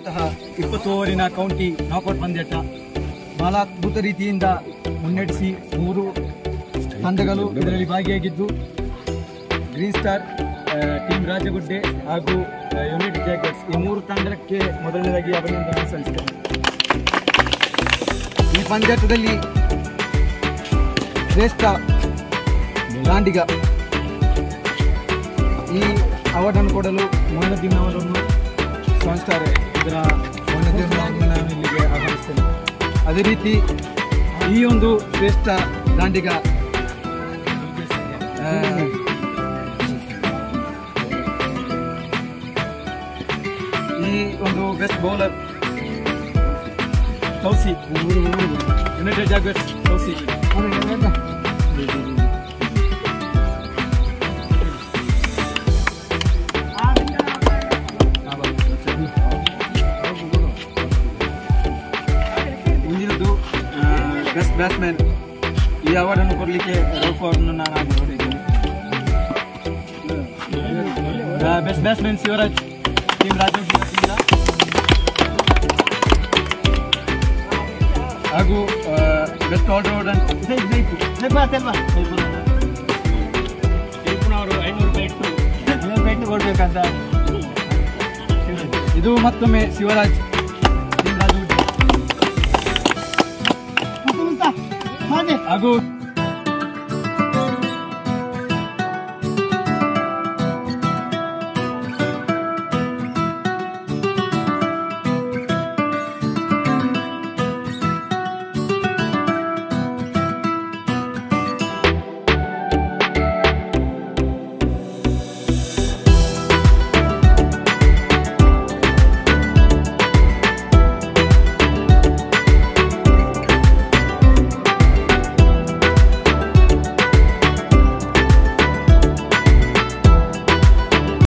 ನಡೆದಂತಹ 20 ಓವರಿನ county knockout ಪಂದ್ಯಾಟ ಬಹಳ ಅದ್ಭುತ ರೀತಿಯಿಂದ ಮುನ್ನಡೆಸಿ 3 ತಂಡಗಳು ಇದರಲ್ಲಿ ಭಾಗಿಯಾಗಿದ್ದು ಗ್ರೀನ್ ಸ್ಟಾರ್, ಟೀಮ್ ರಾಜಗುಡ್ಡೆ ಹಾಗೂ ಯುನೈಟೆಡ್ ಜಾಗರ್ಸ್ ಈ 3 ತಂಡಕ್ಕೆ ಮೊದಲನೇದಾಗಿ ಅಭಿನಂದನೆ ಸಲ್ಲಿಸುತ್ತೇನೆ. ಈ ಪಂದ್ಯಾಟದಲ್ಲಿ ಶ್ರೇಷ್ಠ ದಾಂಡಿಗ ಈ ಅವಾರ್ಡನ್ನು ಕೊಡಲು ಮೊಯ್ನುದ್ದೀನ್ ಅವರನ್ನು ಸ್ಟಾರ್ ಇದರ ಮೊಯ್ನುದ್ದೀನ್ ಅವರನ್ನು ಇಲ್ಲಿಗೆ ಆಹ್ವಾನಿಸ್ತೇನೆ. ಅದೇ ರೀತಿ ಈ ಒಂದು ಶ್ರೇಷ್ಠ ದಾಂಡಿಗ ಈ ಒಂದು ಬೆಸ್ಟ್ ಬೌಲರ್ ತೌಸಿ, ಯುನೈಟೆಡ್ ಜಾಗರ್ಸ್ ತೌಸಿ. ಮುಂದಿನದು ಬೆಸ್ಟ್ ಬ್ಯಾಟ್ಸ್ಮನ್. ಈ ಅವಾರ್ಡನ್ನು ಕೊಡಲಿಕ್ಕೆ ರೌಫ್ ಅವರನ್ನು ನಾನು ನೋಡಿದ್ದೇನೆ. ಬೆಸ್ಟ್ ಬ್ಯಾಟ್ಸ್ಮನ್ ಶಿವರಾಜ್, ಟೀಮ್ ರಾಜಗುಡ್ಡೆಯಿಂದ, ಹಾಗೂ ಬೆಸ್ಟ್ ಆಲ್ರೌಂಡರ್ ಅವರು 500 ರೂಪಾಯಿ ಕೊಡ್ಬೇಕಂತ. ಇದು ಮತ್ತೊಮ್ಮೆ ಶಿವರಾಜ್, ಟೀಮ್ ರಾಜಗುಡ್ಡೆ, ಹಾಗೂ